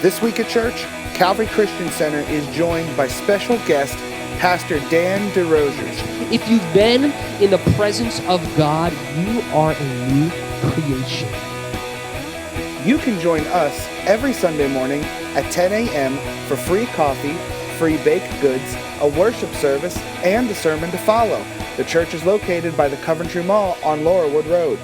This week at church, Calvary Christian Center is joined by special guest, Pastor Dan Desrosiers. If you've been in the presence of God, you are a new creation. You can join us every Sunday morning at 10 a.m. for free coffee, free baked goods, a worship service, and a sermon to follow. The church is located by the Coventry Mall on Laurelwood Road.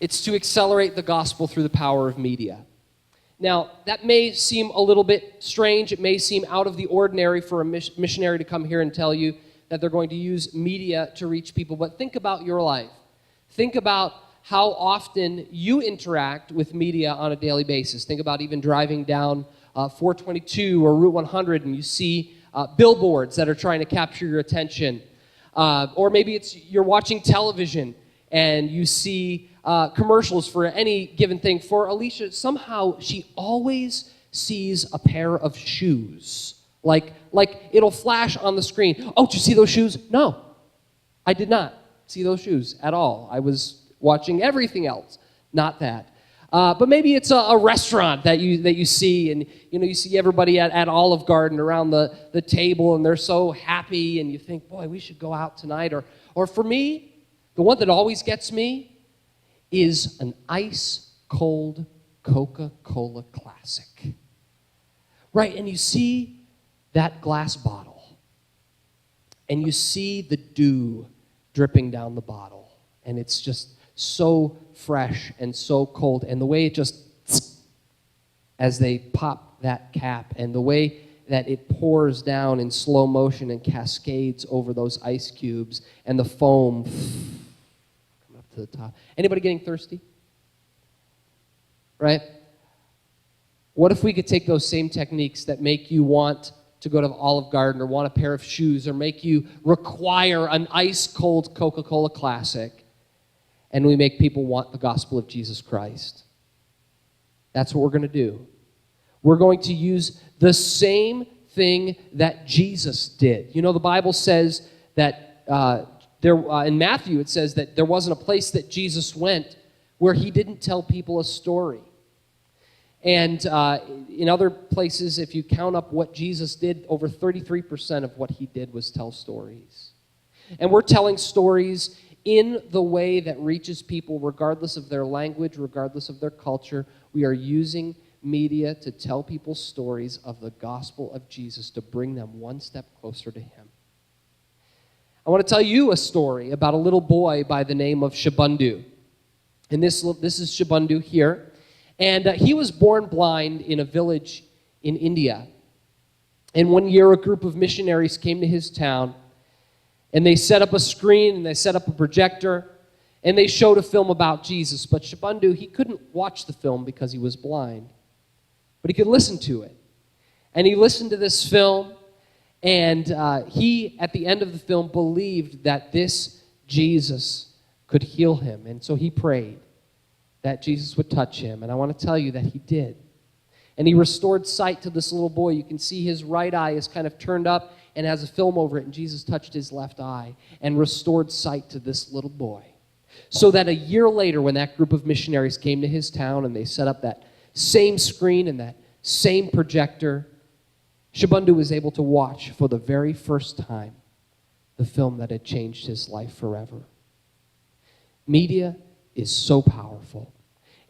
It's to accelerate the gospel through the power of media. Now, that may seem a little bit strange. It may seem out of the ordinary for a missionary to come here and tell you that they're going to use media to reach people. But think about your life. Think about how often you interact with media on a daily basis. Think about even driving down 422 or Route 100 and you see billboards that are trying to capture your attention. Or maybe it's you're watching television and you see commercials for any given thing. For Alicia, somehow she always sees a pair of shoes. Like it'll flash on the screen. Oh, did you see those shoes? No, I did not see those shoes at all. I was watching everything else, not that. But maybe it's a restaurant that you see, and you see everybody at Olive Garden around the table, and they're so happy, and you think, boy, we should go out tonight. Or for me, the one that always gets me is an ice-cold Coca-Cola Classic. Right, and you see that glass bottle, and you see the dew dripping down the bottle, and it's just so fresh and so cold, and the way it just, as they pop that cap, and the way that it pours down in slow motion and cascades over those ice cubes, and the foam coming up to the top. Anybody getting thirsty? Right? What if we could take those same techniques that make you want to go to Olive Garden or want a pair of shoes or make you require an ice-cold Coca-Cola Classic, and we make people want the gospel of Jesus Christ? That's what we're going to do. We're going to use the same thing that Jesus did. The Bible says that in Matthew it says that there wasn't a place that Jesus went where he didn't tell people a story. And in other places, if you count up what Jesus did, over 33% of what he did was tell stories. And we're telling stories in the way that reaches people regardless of their language, regardless of their culture. We are using media to tell people stories of the gospel of Jesus to bring them one step closer to him. I want to tell you a story about a little boy by the name of Shibundu. And this is Shibundu here. And he was born blind in a village in India. And one year a group of missionaries came to his town, and they set up a screen and they set up a projector, and they showed a film about Jesus. But Shibundu, he couldn't watch the film because he was blind, but he could listen to it. And he listened to this film, and he, at the end of the film, believed that this Jesus could heal him. And so he prayed that Jesus would touch him. And I want to tell you that he did. And he restored sight to this little boy. You can see his right eye is kind of turned up and has a film over it. And Jesus touched his left eye and restored sight to this little boy. So that a year later, when that group of missionaries came to his town and they set up that same screen and that same projector, Shibundu was able to watch for the very first time the film that had changed his life forever. Media is so powerful.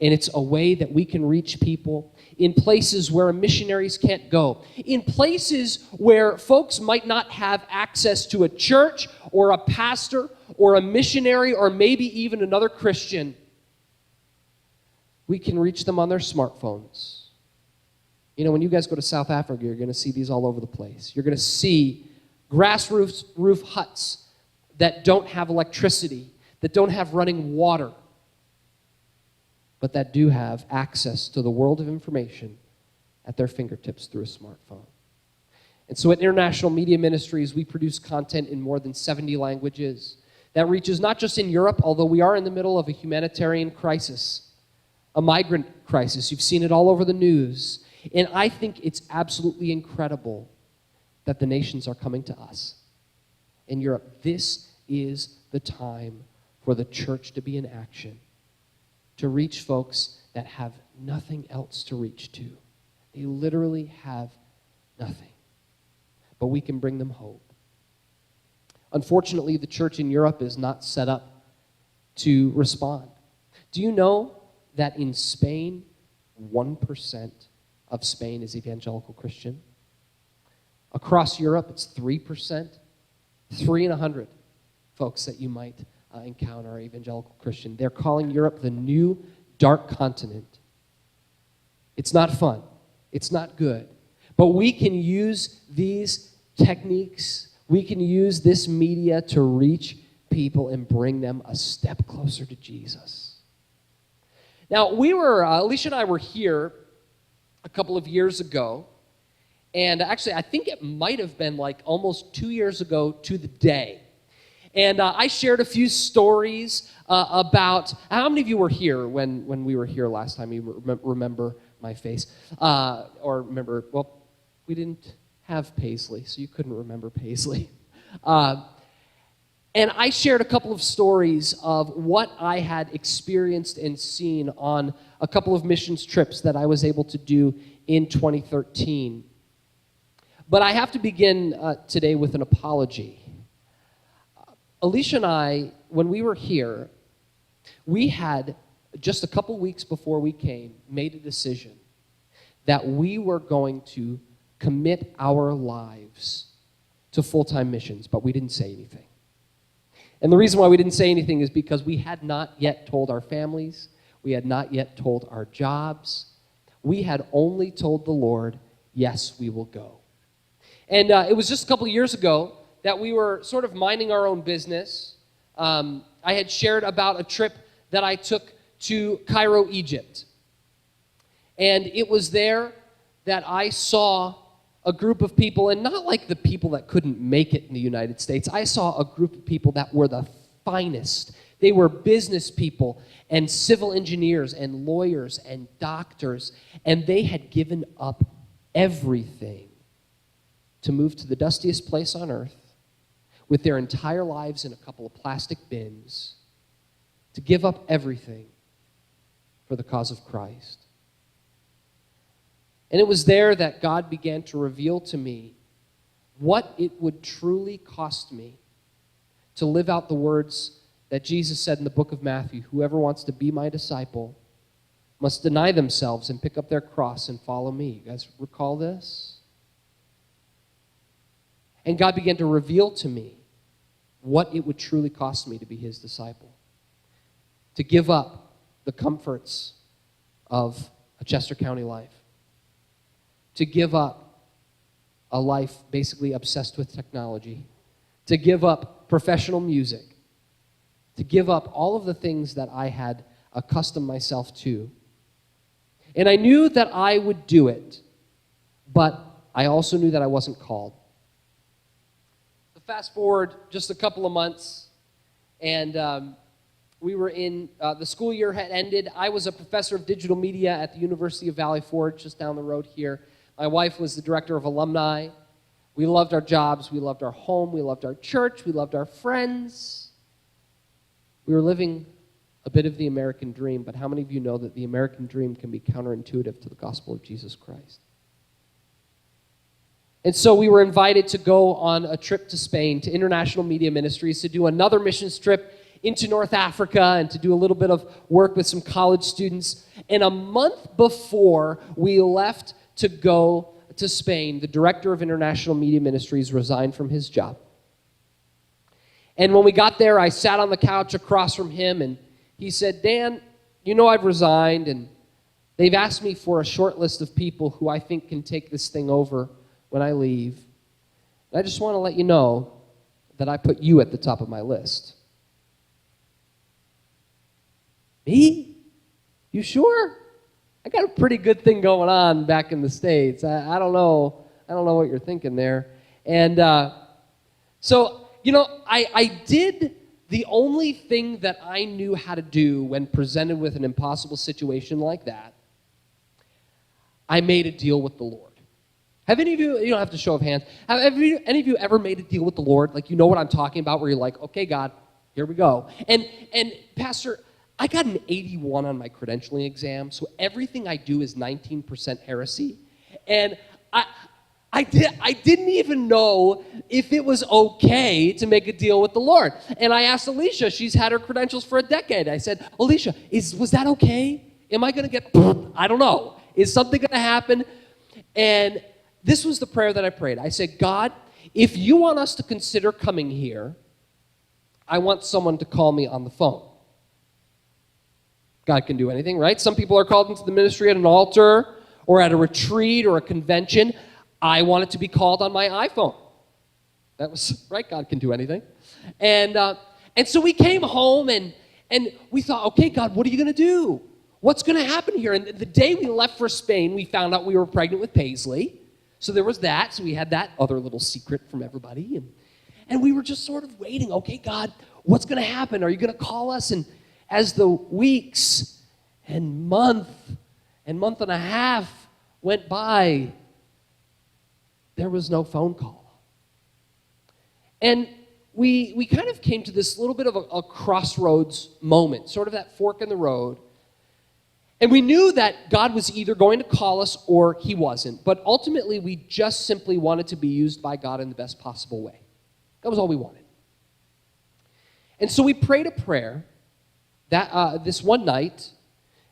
And it's a way that we can reach people in places where missionaries can't go, in places where folks might not have access to a church or a pastor or a missionary or maybe even another Christian. We can reach them on their smartphones. You know, when you guys go to South Africa, you're going to see these all over the place. You're going to see grass roof huts that don't have electricity, that don't have running water, but that do have access to the world of information at their fingertips through a smartphone. And so at International Media Ministries, we produce content in more than 70 languages that reaches not just in Europe, although we are in the middle of a humanitarian crisis, a migrant crisis. You've seen it all over the news. And I think it's absolutely incredible that the nations are coming to us in Europe. This is the time for the church to be in action, to reach folks that have nothing else to reach to. They literally have nothing. But we can bring them hope. Unfortunately, the church in Europe is not set up to respond. Do you know that in Spain, 1% of Spain is evangelical Christian? Across Europe, it's 3%. 3 in 100 folks that you might encounter are evangelical Christian. They're calling Europe the new dark continent. It's not fun. It's not good. But we can use these techniques, we can use this media to reach people and bring them a step closer to Jesus. Now, Alicia and I were here a couple of years ago, and actually I think it might have been like almost 2 years ago to the day. And I shared a few stories about, how many of you were here when we were here last time? You remember my face? Or remember, well, we didn't have Paisley, so you couldn't remember Paisley. And I shared a couple of stories of what I had experienced and seen on a couple of missions trips that I was able to do in 2013. But I have to begin today with an apology. Alicia and I, when we were here, we had, just a couple weeks before we came, made a decision that we were going to commit our lives to full-time missions, but we didn't say anything. And the reason why we didn't say anything is because we had not yet told our families, we had not yet told our jobs, we had only told the Lord, yes, we will go. And it was just a couple of years ago that we were sort of minding our own business. I had shared about a trip that I took to Cairo, Egypt. And it was there that I saw a group of people, and not like the people that couldn't make it in the United States. I saw a group of people that were the finest. They were business people and civil engineers and lawyers and doctors, and they had given up everything to move to the dustiest place on earth with their entire lives in a couple of plastic bins, to give up everything for the cause of Christ. And it was there that God began to reveal to me what it would truly cost me to live out the words that Jesus said in the book of Matthew, whoever wants to be my disciple must deny themselves and pick up their cross and follow me. You guys recall this? And God began to reveal to me what it would truly cost me to be his disciple. To give up the comforts of a Chester County life. To give up a life basically obsessed with technology. To give up professional music. To give up all of the things that I had accustomed myself to. And I knew that I would do it, but I also knew that I wasn't called. Fast forward just a couple of months, and we were in, the school year had ended. I was a professor of digital media at the University of Valley Forge, just down the road here. My wife was the director of alumni. We loved our jobs, we loved our home, we loved our church, we loved our friends. We were living a bit of the American dream, but how many of you know that the American dream can be counterintuitive to the gospel of Jesus Christ? And so we were invited to go on a trip to Spain, to International Media Ministries, to do another missions trip into North Africa and to do a little bit of work with some college students. And a month before we left to go to Spain, the director of International Media Ministries resigned from his job. And when we got there, I sat on the couch across from him, and he said, Dan, you know I've resigned, and they've asked me for a short list of people who I think can take this thing over when I leave. And I just want to let you know that I put you at the top of my list. Me? You sure? I got a pretty good thing going on back in the States. I don't know. I don't know what you're thinking there. And so, you know, I did the only thing that I knew how to do when presented with an impossible situation like that. I made a deal with the Lord. Have any of you, you don't have to show of hands, have any of you ever made a deal with the Lord? Like, you know what I'm talking about, where you're like, okay, God, here we go. And Pastor, I got an 81 on my credentialing exam, so everything I do is 19% heresy. And I didn't even know if it was okay to make a deal with the Lord. And I asked Alicia, she's had her credentials for a decade. I said, Alicia, was that okay? Am I going to get, I don't know. Is something going to happen? And this was the prayer that I prayed. I said, God, if you want us to consider coming here, I want someone to call me on the phone. God can do anything, right? Some people are called into the ministry at an altar or at a retreat or a convention. I want it to be called on my iPhone. That was, right? God can do anything. And so we came home and we thought, okay, God, what are you going to do? What's going to happen here? And the day we left for Spain, we found out we were pregnant with Paisley. So there was that. So we had that other little secret from everybody. And we were just sort of waiting. Okay, God, what's going to happen? Are you going to call us? And as the weeks and month and a half went by, there was no phone call. And we kind of came to this little bit of a crossroads moment, sort of that fork in the road. And we knew that God was either going to call us or he wasn't. But ultimately, we just simply wanted to be used by God in the best possible way. That was all we wanted. And so we prayed a prayer that this one night,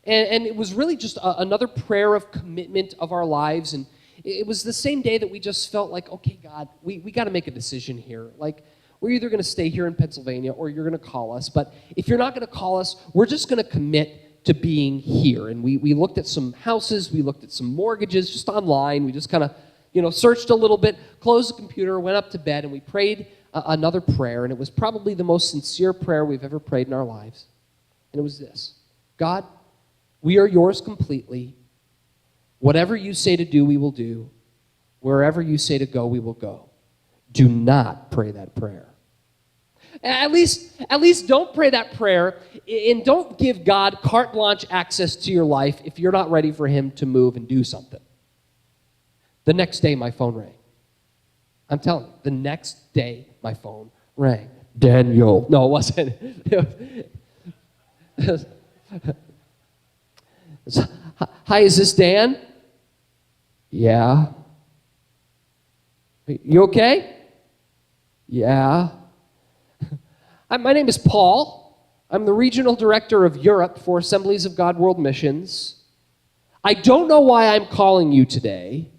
and it was really just another prayer of commitment of our lives. And it was the same day that we just felt like, okay, God, we got to make a decision here. Like, we're either going to stay here in Pennsylvania or you're going to call us. But if you're not going to call us, we're just going to commit to being here. And we looked at some houses, we looked at some mortgages just online. We just kind of, searched a little bit, closed the computer, went up to bed, and we prayed another prayer. And it was probably the most sincere prayer we've ever prayed in our lives. And it was this: God, we are yours completely. Whatever you say to do, we will do. Wherever you say to go, we will go. Do not pray that prayer. At least don't pray that prayer, and don't give God carte blanche access to your life if you're not ready for him to move and do something. The next day, my phone rang. I'm telling you, the next day, my phone rang. Daniel. No, it wasn't. Hi, is this Dan? Yeah. You okay? Yeah. My name is Paul. I'm the regional director of Europe for Assemblies of God World Missions. I don't know why I'm calling you today,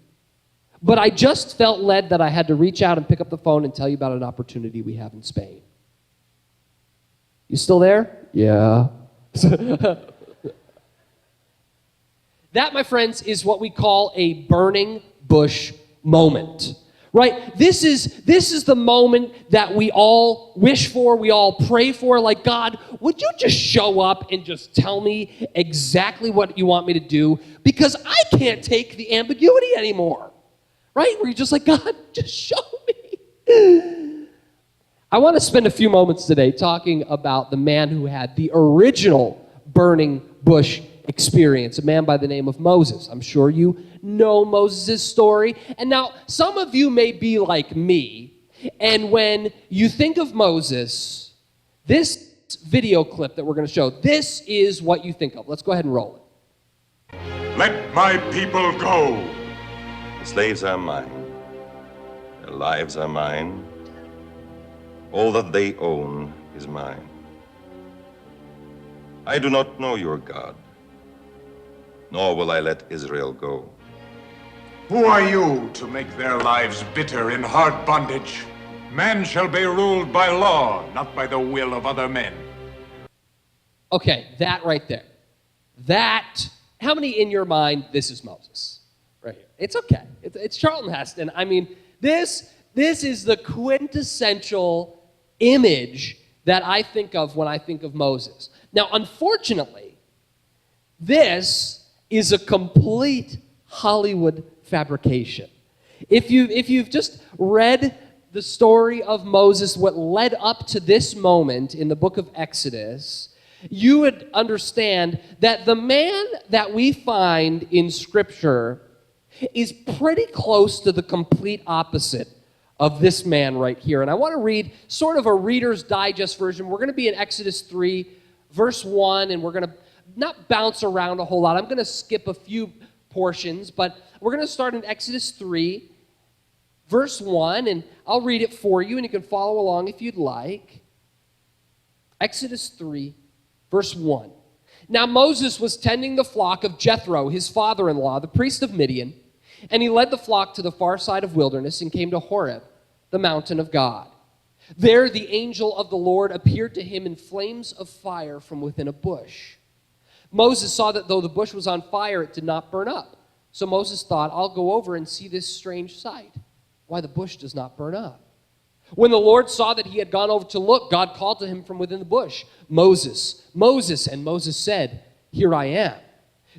but I just felt led that I had to reach out and pick up the phone and tell you about an opportunity we have in Spain. You still there? Yeah. That, my friends, is what we call a burning bush moment. Right? This is the moment that we all wish for, we all pray for. Like, God, would you just show up and just tell me exactly what you want me to do? Because I can't take the ambiguity anymore. Right? Where you're just like, God, just show me. I want to spend a few moments today talking about the man who had the original burning bush experience, a man by the name of Moses. I'm sure you know Moses' story. And now, some of you may be like me, and when you think of Moses, this video clip that we're going to show, this is what you think of. Let's go ahead and roll it. Let my people go. The slaves are mine. Their lives are mine. All that they own is mine. I do not know your God, nor will I let Israel go. Who are you to make their lives bitter in hard bondage? Man shall be ruled by law, not by the will of other men. Okay, that right there. How many in your mind, this is Moses? Right here. It's okay. It's Charlton Heston. I mean, this is the quintessential image that I think of when I think of Moses. Now, unfortunately, this is a complete Hollywood fabrication. If you've just read the story of Moses, what led up to this moment in the book of Exodus, you would understand that the man that we find in Scripture is pretty close to the complete opposite of this man right here. And I want to read sort of a Reader's Digest version. We're going to be in Exodus 3, verse 1, and we're going to not bounce around a whole lot. I'm going to skip a few portions, but we're going to start in Exodus 3, verse 1, and I'll read it for you, and you can follow along if you'd like. Exodus 3, verse 1. Now Moses was tending the flock of Jethro, his father-in-law, the priest of Midian, and he led the flock to the far side of wilderness and came to Horeb, the mountain of God. There the angel of the Lord appeared to him in flames of fire from within a bush. Moses saw that though the bush was on fire, it did not burn up. So Moses thought, I'll go over and see this strange sight, why the bush does not burn up. When the Lord saw that he had gone over to look, God called to him from within the bush, Moses, Moses. And Moses said, here I am.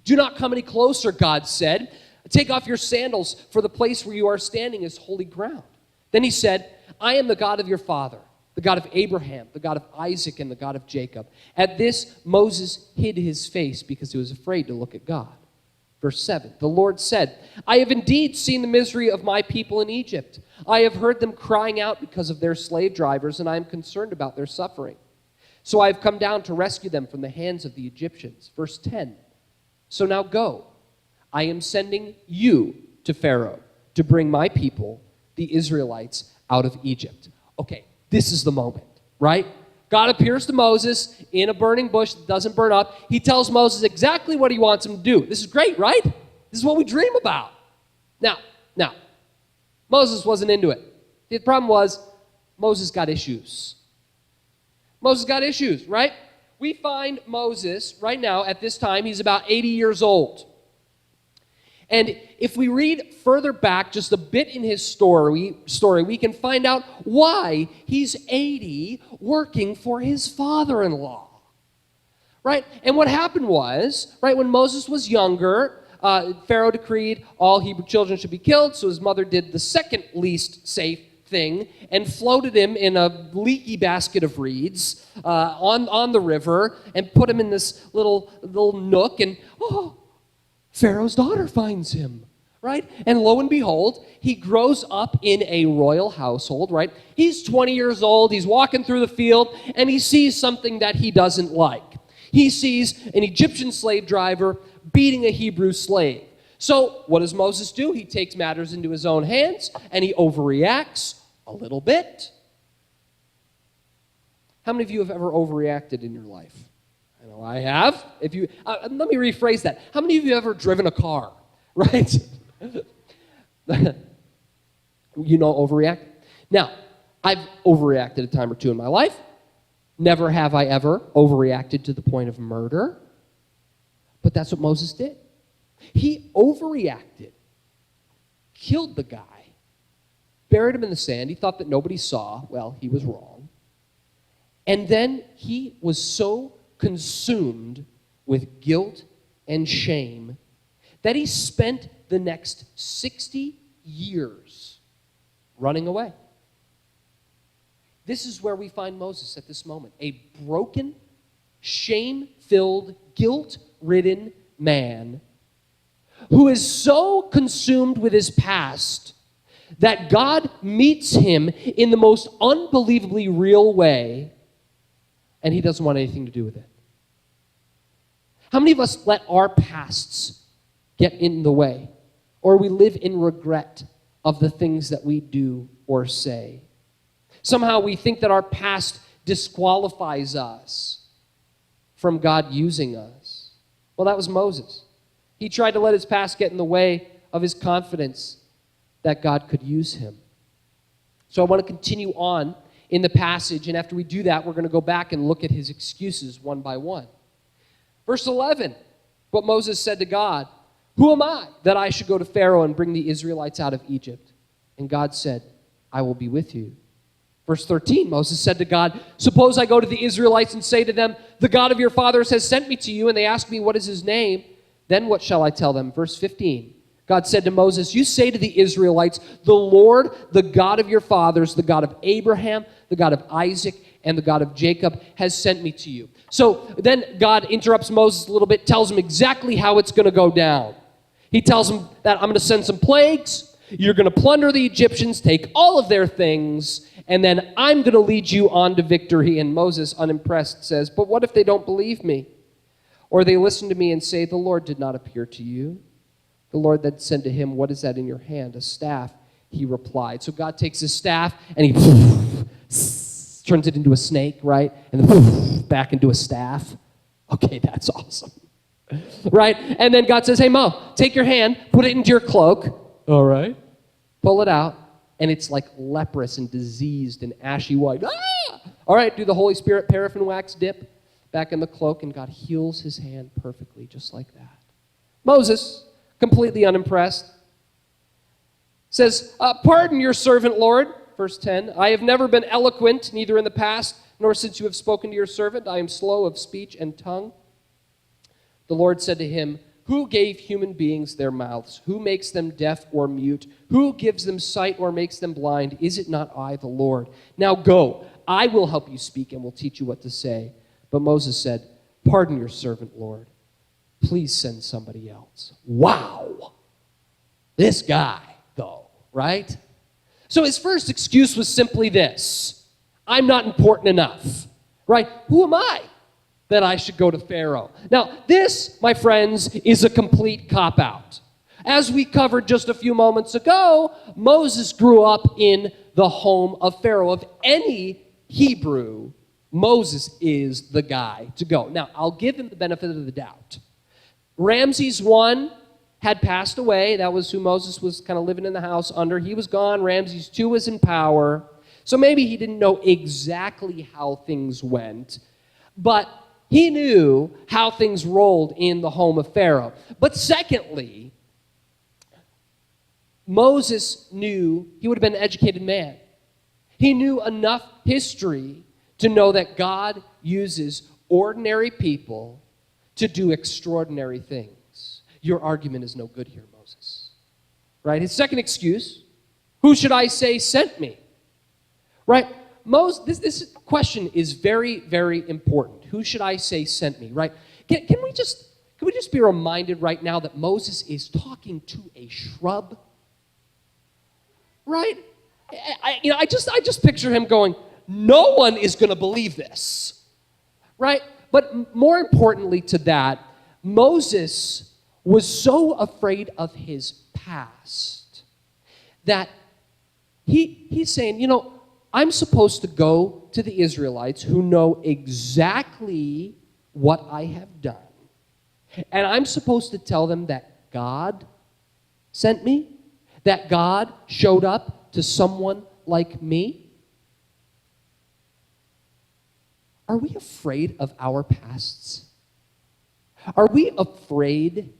Do not come any closer, God said. Take off your sandals, for the place where you are standing is holy ground. Then he said, I am the God of your father, the God of Abraham, the God of Isaac, and the God of Jacob. At this, Moses hid his face because he was afraid to look at God. Verse 7, the Lord said, I have indeed seen the misery of my people in Egypt. I have heard them crying out because of their slave drivers, and I am concerned about their suffering. So I have come down to rescue them from the hands of the Egyptians. Verse 10, so now go. I am sending you to Pharaoh to bring my people, the Israelites, out of Egypt. Okay, this is the moment, right? God appears to Moses in a burning bush that doesn't burn up. He tells Moses exactly what he wants him to do. This is great, right? This is what we dream about. Now, Moses wasn't into it. The problem was Moses got issues. Moses got issues, right? We find Moses right now at this time, he's about 80 years old. And if we read further back just a bit in his story, we can find out why he's 80 working for his father-in-law, right? And what happened was, right, when Moses was younger, Pharaoh decreed all Hebrew children should be killed, so his mother did the second least safe thing and floated him in a leaky basket of reeds on the river and put him in this little nook, and Pharaoh's daughter finds him, right? And lo and behold, he grows up in a royal household, right? He's 20 years old, he's walking through the field, and he sees something that he doesn't like. He sees an Egyptian slave driver beating a Hebrew slave. So what does Moses do? He takes matters into his own hands, and he overreacts a little bit. How many of you have ever overreacted in your life? I know I have. If you, let me rephrase that. How many of you have ever driven a car, right? You know, overreact. Now, I've overreacted a time or two in my life. Never have I ever overreacted to the point of murder. But that's what Moses did. He overreacted, killed the guy, buried him in the sand. He thought that nobody saw. Well, he was wrong. And then he was so consumed with guilt and shame that he spent the next 60 years running away. This is where we find Moses at this moment, a broken, shame-filled, guilt-ridden man who is so consumed with his past that God meets him in the most unbelievably real way, and he doesn't want anything to do with it. How many of us let our pasts get in the way, or we live in regret of the things that we do or say? Somehow we think that our past disqualifies us from God using us? Well, that was Moses. He tried to let his past get in the way of his confidence that God could use him. So I want to continue on in the passage, and after we do that, we're going to go back and look at his excuses one by one. Verse 11, what Moses said to God, "Who am I that I should go to Pharaoh and bring the Israelites out of Egypt?" And God said, "I will be with you." Verse 13, Moses said to God, "Suppose I go to the Israelites and say to them, 'The God of your fathers has sent me to you,' and they ask me, 'What is his name?' Then what shall I tell them?" Verse 15, God said to Moses, "You say to the Israelites, 'The Lord, the God of your fathers, the God of Abraham, the God of Isaac, and the God of Jacob has sent me to you.'" So then God interrupts Moses a little bit, tells him exactly how it's going to go down. He tells him that I'm going to send some plagues, you're going to plunder the Egyptians, take all of their things, and then I'm going to lead you on to victory. And Moses, unimpressed, says, "But what if they don't believe me? Or they listen to me and say, 'The Lord did not appear to you?' The Lord then said to him, 'What is that in your hand?' 'A staff,' he replied." So God takes his staff and he turns it into a snake, right? And then back into a staff. Okay, that's awesome. Right? And then God says, "Hey, Mo, take your hand, put it into your cloak." All right. Pull it out, and it's like leprous and diseased and ashy white. Ah! All right, do the Holy Spirit paraffin wax dip back in the cloak, and God heals his hand perfectly, just like that. Moses, completely unimpressed, says, "Pardon your servant, Lord." Verse 10, "I have never been eloquent, neither in the past, nor since you have spoken to your servant. I am slow of speech and tongue." The Lord said to him, "Who gave human beings their mouths? Who makes them deaf or mute? Who gives them sight or makes them blind? Is it not I, the Lord? Now go, I will help you speak and will teach you what to say." But Moses said, "Pardon your servant, Lord. Please send somebody else." Wow. This guy, though, right? So his first excuse was simply this: I'm not important enough, right? Who am I that I should go to Pharaoh? Now, this, my friends, is a complete cop-out. As we covered just a few moments ago, Moses grew up in the home of Pharaoh. Of any Hebrew, Moses is the guy to go. Now, I'll give him the benefit of the doubt. Ramses I had passed away. That was who Moses was kind of living in the house under. He was gone. Ramses II was in power. So maybe he didn't know exactly how things went, but he knew how things rolled in the home of Pharaoh. But secondly, Moses knew he would have been an educated man. He knew enough history to know that God uses ordinary people to do extraordinary things. Your argument is no good here, Moses. Right? His second excuse, who should I say sent me? Right? This question is very, very important. Who should I say sent me? Right? Can we just be reminded right now that Moses is talking to a shrub? Right? I just picture him going, no one is going to believe this. Right? But more importantly to that, Moses was so afraid of his past that he's saying, I'm supposed to go to the Israelites who know exactly what I have done. And I'm supposed to tell them that God sent me, that God showed up to someone like me. Are we afraid of our pasts? Are we afraid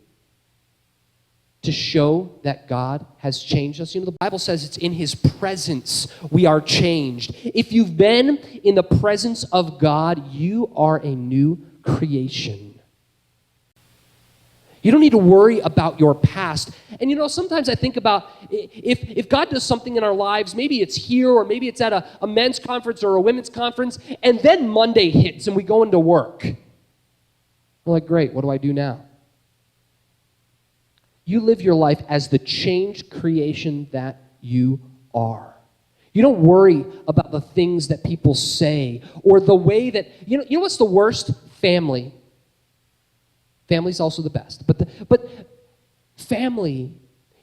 to show that God has changed us? The Bible says it's in his presence we are changed. If you've been in the presence of God, you are a new creation. You don't need to worry about your past. And sometimes I think about if God does something in our lives, maybe it's here or maybe it's at a men's conference or a women's conference, and then Monday hits and we go into work. We're like, great, what do I do now? You live your life as the changed creation that you are. You don't worry about the things that people say or the way that, you know what's the worst? Family. Family's also the best. But family,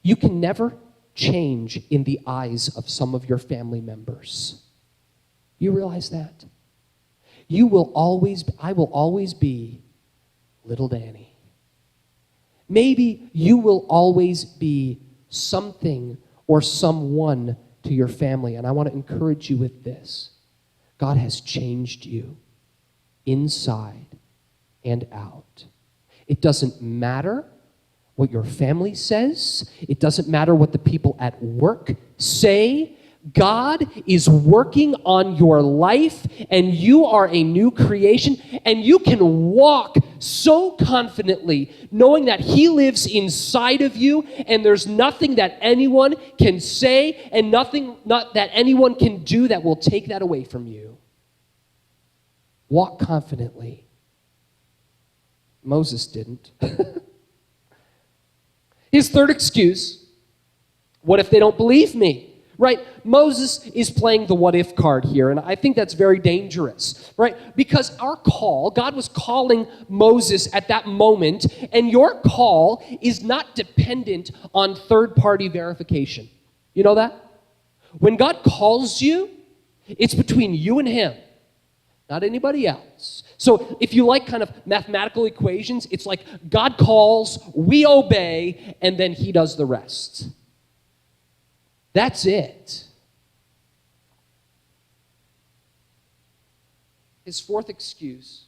you can never change in the eyes of some of your family members. You realize that? I will always be little Danny. Maybe you will always be something or someone to your family. And I want to encourage you with this. God has changed you inside and out. It doesn't matter what your family says. It doesn't matter what the people at work say. God is working on your life, and you are a new creation, and you can walk so confidently knowing that He lives inside of you, and there's nothing that anyone can say and nothing that anyone can do that will take that away from you. Walk confidently. Moses didn't. His third excuse, what if they don't believe me? Right? Moses is playing the what if card here, and I think that's very dangerous, right? Because our call, God was calling Moses at that moment, and your call is not dependent on third-party verification. You know that? When God calls you, it's between you and Him, not anybody else. So if you like kind of mathematical equations, it's like God calls, we obey, and then He does the rest. That's it. His fourth excuse,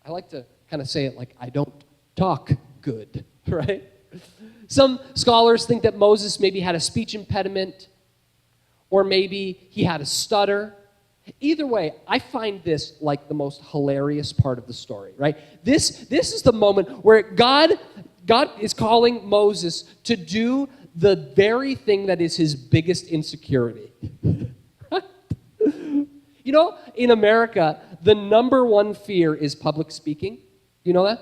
I like to kind of say it like I don't talk good, right? Some scholars think that Moses maybe had a speech impediment, or maybe he had a stutter. Either way, I find this like the most hilarious part of the story, right? This is the moment where God is calling Moses to do the very thing that is his biggest insecurity. You know, in America, the number one fear is public speaking. You know that?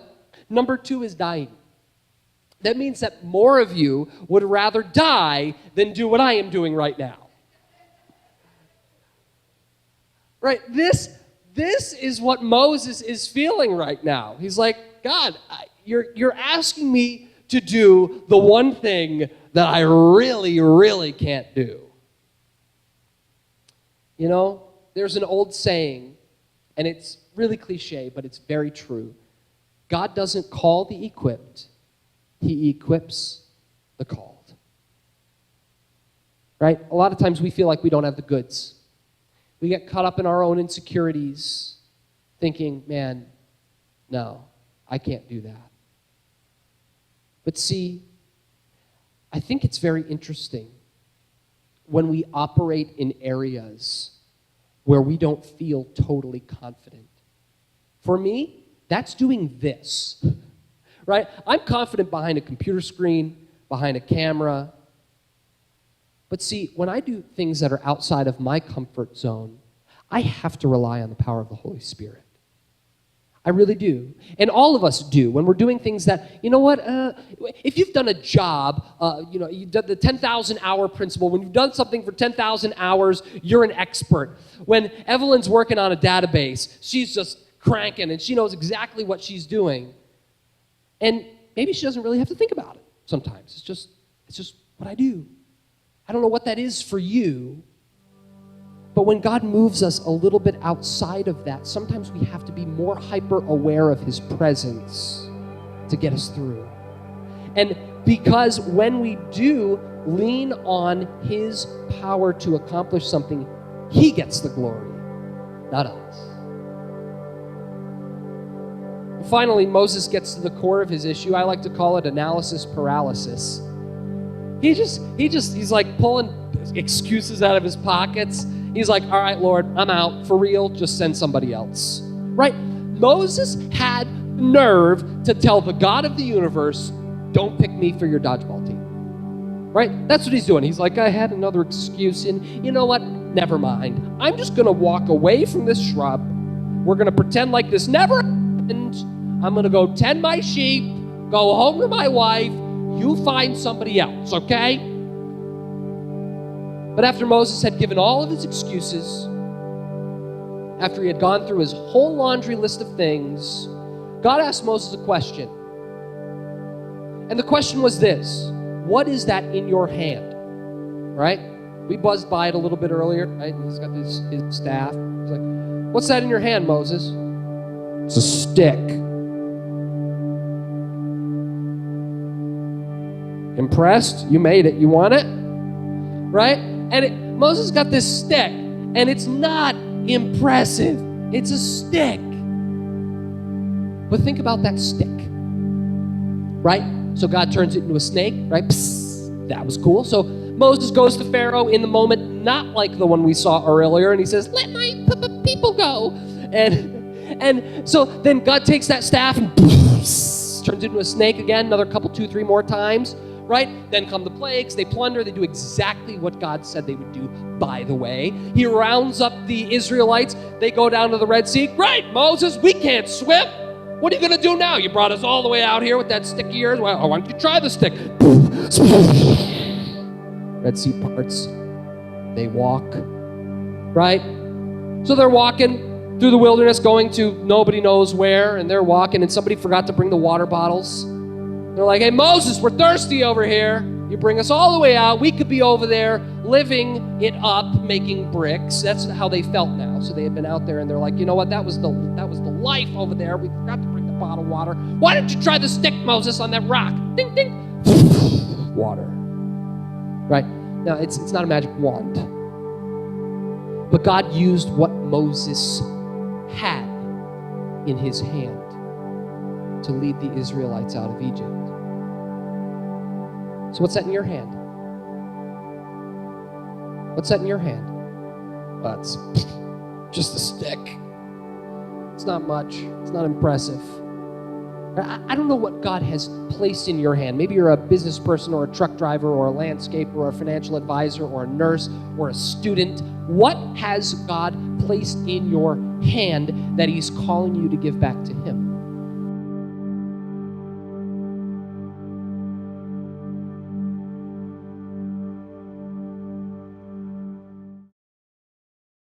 Number two is dying. That means that more of you would rather die than do what I am doing right now. Right? This is what Moses is feeling right now. He's like, God, you're asking me to do the one thing that I really, really can't do. You know, there's an old saying, and it's really cliche, but it's very true. God doesn't call the equipped, He equips the called. Right? A lot of times we feel like we don't have the goods. We get caught up in our own insecurities, thinking, man, no, I can't do that. But see, I think it's very interesting when we operate in areas where we don't feel totally confident. For me, that's doing this, right? I'm confident behind a computer screen, behind a camera. But see, when I do things that are outside of my comfort zone, I have to rely on the power of the Holy Spirit. I really do. And all of us do when we're doing things that, you know what, if you've done a job, you've done the 10,000 hour principle. When you've done something for 10,000 hours, you're an expert. When Evelyn's working on a database, she's just cranking and she knows exactly what she's doing. And maybe she doesn't really have to think about it sometimes. It's just what I do. I don't know what that is for you. But when God moves us a little bit outside of that, sometimes we have to be more hyper-aware of His presence to get us through. And because when we do lean on His power to accomplish something, He gets the glory, not us. And finally, Moses gets to the core of his issue. I like to call it analysis paralysis. He's like pulling excuses out of his pockets. He's like, all right, Lord, I'm out. For real, just send somebody else. Right? Moses had nerve to tell the God of the universe, don't pick me for your dodgeball team. Right? That's what he's doing. He's like, I had another excuse, and you know what? Never mind. I'm just going to walk away from this shrub. We're going to pretend like this never happened. I'm going to go tend my sheep, go home to my wife. You find somebody else, okay? But after Moses had given all of his excuses, after he had gone through his whole laundry list of things, God asked Moses a question. And the question was this: what is that in your hand? Right? We buzzed by it a little bit earlier, right? He's got his staff. He's like, What's that in your hand, Moses? It's a stick. Impressed? You made it. You want it? Right? And Moses got this stick, and it's not impressive. It's a stick. But think about that stick, right? So God turns it into a snake, right? Psst, that was cool. So Moses goes to Pharaoh in the moment, not like the one we saw earlier, and he says, let my people go. And so then God takes that staff and turns it into a snake again, another couple, 2, 3 more times, right? Then come the plagues, they plunder, they do exactly what God said they would do, by the way. He rounds up the Israelites, they go down to the Red Sea. Great, Moses, we can't swim. What are you going to do now? You brought us all the way out here with that stick of yours. Well, why don't you try the stick? Red Sea parts. They walk, right? So they're walking through the wilderness, going to nobody knows where, and they're walking, and somebody forgot to bring the water bottles. They're like, hey, Moses, we're thirsty over here. You bring us all the way out. We could be over there living it up, making bricks. That's how they felt now. So they had been out there, and they're like, you know what? That was the life over there. We forgot to bring the bottled water. Why don't you try the stick, Moses, on that rock? Ding, ding. Water. Right? Now, it's not a magic wand. But God used what Moses had in his hand to lead the Israelites out of Egypt. So what's that in your hand? What's that in your hand? Well, it's just a stick. It's not much. It's not impressive. I don't know what God has placed in your hand. Maybe you're a business person or a truck driver or a landscaper or a financial advisor or a nurse or a student. What has God placed in your hand that he's calling you to give back to him?